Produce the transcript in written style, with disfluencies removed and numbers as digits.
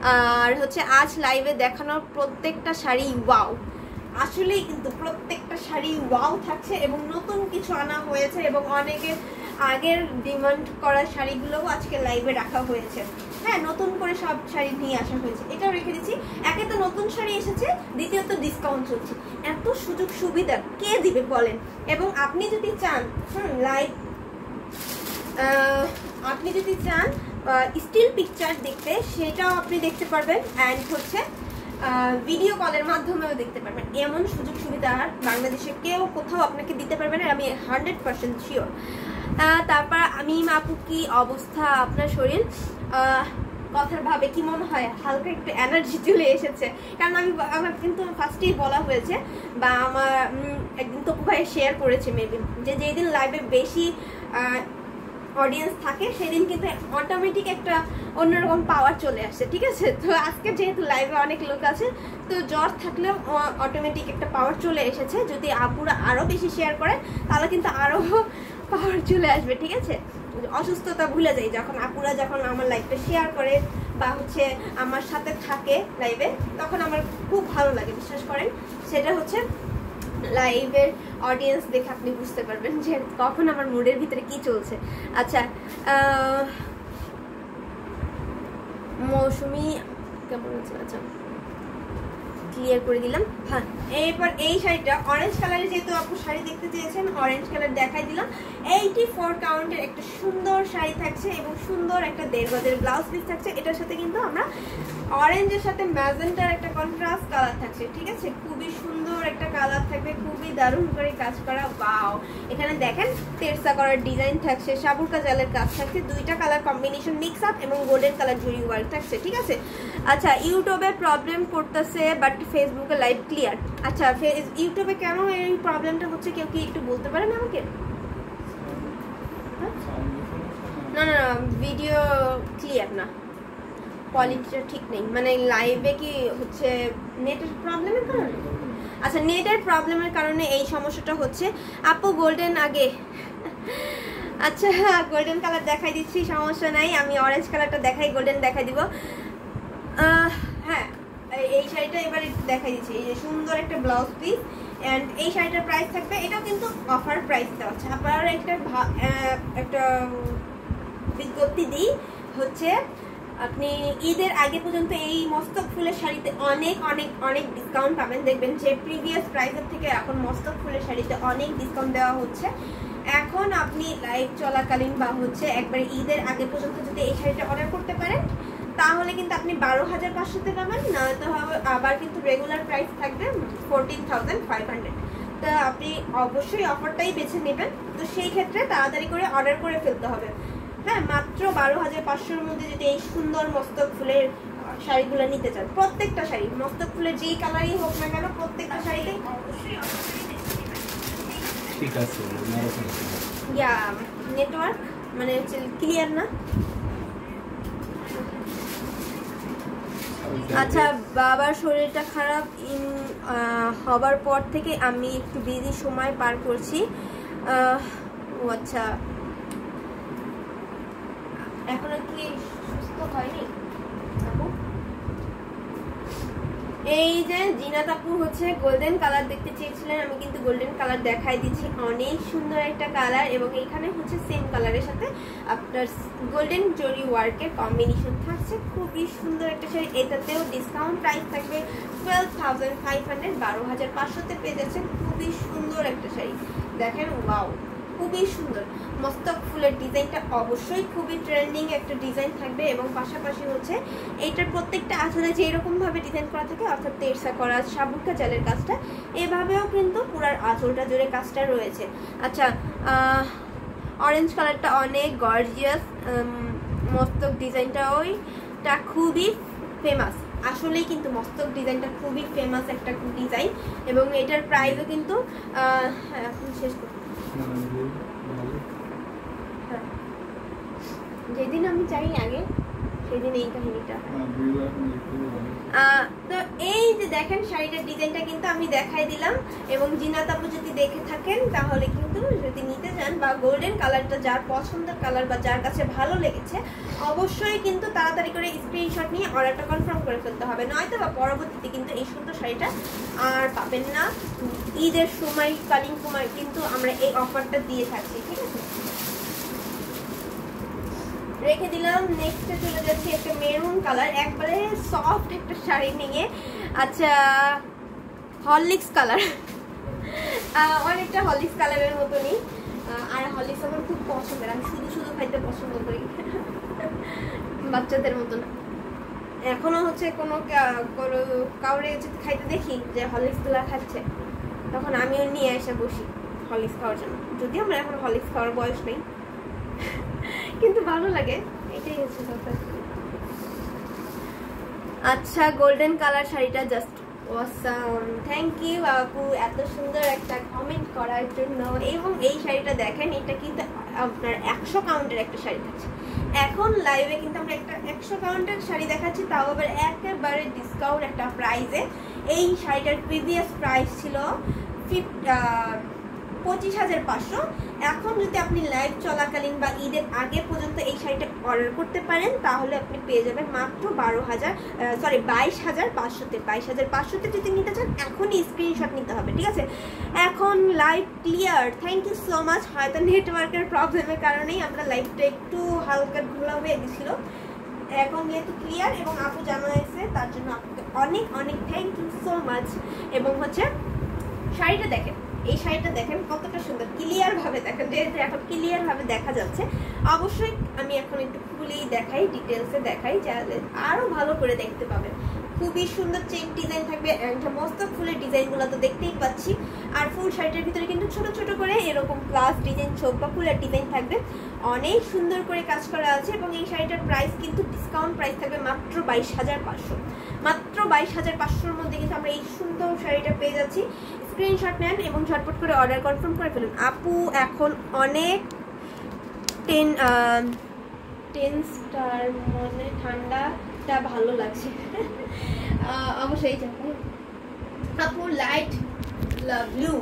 আর হচ্ছে আজ লাইভে দেখানোর প্রত্যেকটা শাড়ি ওয়াও, আসলেই কিন্তু প্রত্যেকটা শাড়ি ওয়াও থাকছে এবং নতুন কিছু আনা হয়েছে এবং অনেকের আগের ডিমান্ড করা শাড়িগুলোও আজকে লাইভে রাখা হয়েছে। হ্যাঁ, নতুন করে সব শাড়ি নিয়ে আসা হয়েছে, এটাও রেখে দিচ্ছি। একে তো নতুন শাড়ি এসেছে, দ্বিতীয়ত ডিসকাউন্ট চলছে। এত সুযোগ সুবিধা কে দিবে বলেন? এবং আপনি যদি চান লাইভ, আপনি যদি চান স্টিল পিকচার দেখতে, সেটাও আপনি দেখতে পারবেন। অ্যান্ড হচ্ছে ভিডিও কলের মাধ্যমেও দেখতে পারবেন। এমন সুযোগ সুবিধা আর বাংলাদেশে কেউ কোথাও আপনাকে দিতে পারবে না, আমি 100% শিওর। তারপর আমি আপু কি অবস্থা আপনার শরীর? কথার ভাবে কি মনে হয় হালকা একটু এনার্জি চলে এসেছে, কারণ আমার কিন্তু ফার্স্টেই বলা হয়েছে বা আমার একদিন তপু ভাই শেয়ার করেছে মেবি, যে যেদিন লাইভে বেশি অডিয়েন্স থাকে সেদিন কিন্তু অটোমেটিক একটা অন্যরকম পাওয়ার চলে আসে, ঠিক আছে? তো আজকে যেহেতু লাইভে অনেক লোক আছে, তো জ্বর থাকলেও অটোমেটিক একটা পাওয়ার চলে এসেছে। যদি আপুরা আরও বেশি শেয়ার করে তাহলে কিন্তু আরও পাওয়ার চলে আসবে, ঠিক আছে? অসুস্থতা ভুলে যাই যখন আপুরা যখন আমার লাইভটা শেয়ার করে বা হচ্ছে আমার সাথে থাকে লাইভে, তখন আমার খুব ভালো লাগে, বিশ্বাস করেন। সেটা হচ্ছে লাইভের অডিয়েন্স দেখে আপনি বুঝতে পারবেন যে কখন আমার মুডের ভিতরে কি চলছে। আচ্ছা, মৌসুমি কেমন আছে? আচ্ছা, ক্লিয়ার করে দিলাম। হ্যাঁ, এরপর এই শাড়িটা অরেঞ্জ কালারে, যেহেতু আপু শাড়ি দেখতে চেয়েছেন অরেঞ্জ কালার দেখাই দিলাম। 84 কাউন্টের একটা সুন্দর শাড়ি থাকছে এবং সুন্দর একটা 1.5 গজের ব্লাউজ পিস থাকছে। এটার সাথে কিন্তু আমরা অরেঞ্জের সাথে ম্যাজেন্টার একটা কন্ট্রাস্ট কালার থাকছে, ঠিক আছে? খুবই সুন্দর একটা কালার থাকবে, খুবই দারুণ করে কাজ করা। ওয়াও, এখানে দেখেন তেরসা করার ডিজাইন থাকছে, সাবুরকা জালের কাজ থাকছে, দুইটা কালার কম্বিনেশন মিক্স আপ এবং গোল্ডেন কালার জুড়ি ওয়ার্ক থাকছে, ঠিক আছে? আচ্ছা, ইউটিউবে প্রবলেম করতেছে বাট ফেসবুকে লাইভ ক্লিয়ার। আচ্ছা, ইউটিউবে কেন এই প্রবলেমটা হচ্ছে কেউ কি একটু বলতে পারেন আমাকে? না না, ভিডিও ক্লিয়ার না, কোয়ালিটিটা ঠিক নেই, মানে লাইভে কি হচ্ছে নেটের প্রবলেমের কারণে? আচ্ছা, নেটের প্রবলেমের কারণে এই সমস্যাটা হচ্ছে। আপু গোল্ডেন আগে, আচ্ছা গোল্ডেন কালার দেখাই দিচ্ছি, সমস্যা নাই। আমি অরেঞ্জ কালারটা দেখাই, গোল্ডেন দেখাই দিব। হ্যাঁ, এই শাড়িটা এবার একটু দেখাই দিচ্ছি। এই যে সুন্দর একটা ব্লাউজ পিস, অ্যান্ড এই শাড়িটার প্রাইস থাকবে, এটাও কিন্তু অফার প্রাইস দেওয়া হচ্ছে। আপনার একটা বিজ্ঞপ্তি দিই হচ্ছে, আপনি ঈদের আগে পর্যন্ত এই মস্তক ফুলের শাড়িতে অনেক অনেক অনেক ডিসকাউন্ট পাবেন। দেখবেন যে প্রিভিয়াস প্রাইসের থেকে এখন মস্তক ফুলের শাড়িতে অনেক ডিসকাউন্ট দেওয়া হচ্ছে। এখন আপনি লাইভ চলাকালীন বা হচ্ছে একবার ঈদের আগে পর্যন্ত যদি এই শাড়িটা অর্ডার করতে পারেন তাহলে কিন্তু আপনি 12,500 পাবেন, না তো আবার কিন্তু রেগুলার প্রাইস থাকবে 14,500। তো আপনি অবশ্যই অফারটাই বেছে নেবেন। তো সেই ক্ষেত্রে তাড়াতাড়ি করে অর্ডার করে ফেলতে হবে। হ্যাঁ, মাত্র 12,500-র মধ্যে যদি এই সুন্দর মস্তক ফুলের শাড়িগুলো নিতে চান, প্রত্যেকটা শাড়ি মস্তক ফুলের যেই কালারই হোক না কেন, প্রত্যেকটা শাড়িতেই অবশ্যই ঠিক আছে। ইয়া নেটওয়ার্ক মানে ক্লিয়ার না। আচ্ছা, বাবার শরীরটা খারাপ হবার পর থেকে আমি একটু বিজি সময় পার করছি। ও আচ্ছা, এখনো কি সুস্থ হয়নি আপু? এই যে জিনাত আপু হচ্ছে গোল্ডেন কালার দেখতে চেয়েছিলেন, আমি কিন্তু গোল্ডেন কালার দেখাই দিচ্ছি। অনেক সুন্দর একটা কালার এবং এখানে হচ্ছে সেম কালারের সাথে আপনার গোল্ডেন জরি ওয়ার্কের কম্বিনেশন থাকছে। খুবই সুন্দর একটা শাড়ি, এটাতেও ডিসকাউন্ট প্রাইস থাকবে 12,500, 12,500-তে পেয়ে যাচ্ছেন। খুবই সুন্দর একটা শাড়ি, দেখেন ওয়াও, খুবই সুন্দর। মস্তক ফুলের ডিজাইনটা অবশ্যই খুবই ট্রেন্ডিং একটা ডিজাইন থাকবে এবং পাশাপাশি হচ্ছে এইটার প্রত্যেকটা আঁচলে যে এরকম ভাবে ডিজাইন করা থাকে, অর্থাৎ তেরসা করা, সাবুকা জালের কাজটা, এভাবেও কিন্তু পুরার আঁচলটা জুড়ে কাজটা রয়েছে। আচ্ছা, অরেঞ্জ কালারটা অনেক গর্জিয়াস, মস্তক ডিজাইনটা ওইটা খুবই ফেমাস। আসলেই কিন্তু মস্তক ডিজাইনটা খুবই ফেমাস একটা ডিজাইন এবং এটার প্রাইসও কিন্তু এখন শেষ করতে, যেদিন আমি চাই আগে সেদিন এই কাহিনীটা। তো এই যে দেখেন শাড়িটার ডিজাইনটা কিন্তু আমি দেখাই দিলাম এবং জিনাত আপু যদি দেখে থাকেন তাহলে কিন্তু যদি নিতে চান বা গোল্ডেন কালারটা যার পছন্দের কালার বা যার কাছে ভালো লেগেছে অবশ্যই কিন্তু তাড়াতাড়ি করে স্ক্রিনশট নিয়ে অর্ডারটা কনফার্ম করে ফেলতে হবে, নয়তো বা পরবর্তীতে কিন্তু এই সুন্দর শাড়িটা আর পাবেন না। ঈদের সময়কালীন সময় কিন্তু আমরা এই অফারটা দিয়ে থাকছি, ঠিক আছে। রেখে দিলাম। নেক্সটে চলে যাচ্ছে একটা মেরুন কালার, একবারে সফট একটা শাড়ি নিয়ে। আচ্ছা, হরলিক্স কালার, অনেকটা হরলিক্স কালারের মতনই। আর হরলিক্স আমার খুব পছন্দের, আমি শুধু শুধু খাইতে পছন্দ করি বাচ্চাদের মতন। এখনো হচ্ছে কোনো কাউরে যদি খাইতে দেখি যে হরলিক্স গুলা খাচ্ছে, তখন আমিও নিয়ে এসে বসি হরলিক্স খাওয়ার জন্য। যদি আমার এখন হরলিক্স খাওয়ার বয়স নেই, কিন্তু ভালো লাগে, এটাই হচ্ছে কথা। আচ্ছা, গোল্ডেন কালার শাড়িটা জাস্ট অসাম। থ্যাংক ইউ আপু এত সুন্দর একটা কমেন্ট করার জন্য। এবং এই শাড়িটা দেখেন, এটা কিন্তু আপনার 100 কাউন্টের একটা শাড়ি থাকছে। এখন লাইভে কিন্তু আমরা একটা 100 কাউন্টের শাড়ি দেখাচ্ছি, তাও আবার একেবারে ডিসকাউন্ট একটা প্রাইসে। এই শাড়িটার প্রিভিয়াস প্রাইস ছিল 25,500। এখন যদি আপনি লাইভ চলাকালীন বা ঈদের আগে পর্যন্ত এই শাড়িটা অর্ডার করতে পারেন, তাহলে আপনি পেয়ে যাবেন মাত্র 22,500-তে। 22,500-তে যদি নিতে চান এখনই স্ক্রিনশট নিতে হবে, ঠিক আছে। এখন live clear, thank you so much. হয়তো নেটওয়ার্কের প্রবলেমের কারণেই আমরা লাইভটা একটু হালকা ঘোলা হয়ে গেছিল, এখন যেহেতু ক্লিয়ার এবং আপু জানাইছে তার জন্য আপনাকে অনেক অনেক থ্যাংক ইউ সো মাচ। এবং হচ্ছে শাড়িটা দেখেন, এই শাড়িটা দেখেন কতটা সুন্দর, ক্লিয়ার ভাবে দেখেন, যেহেতু এখন ক্লিয়ার ভাবে দেখা যাচ্ছে। অবশ্যই আমি এখন একটু খুলেই দেখাই, ডিটেলসে দেখাই, যাতে আরো ভালো করে দেখতে পাবেন। খুবই সুন্দর চেক ডিজাইন থাকবে, সমস্ত ফুলের ডিজাইনগুলো তো দেখতেই পাচ্ছি। আর ফুল শাড়িটার ভিতরে কিন্তু ছোট ছোট করে এরকম প্লাস ডিজাইন, চোখ বা ফুলের ডিজাইন থাকবে, অনেক সুন্দর করে কাজ করা আছে। এবং এই শাড়িটার প্রাইস কিন্তু ডিসকাউন্ট প্রাইস থাকবে মাত্র 22,500। মাত্র 22,500-র মধ্যে কিন্তু আমরা এই সুন্দর শাড়িটা পেয়ে যাচ্ছি। স্ক্রিনশট নেন এবং ঝটপট করে অর্ডার কনফার্ম করে ফেলুন। আপু এখন অনেক 10 স্টার মনে ঠান্ডাটা ভালো লাগছে অবশ্যই। আপু লাইট ব্লু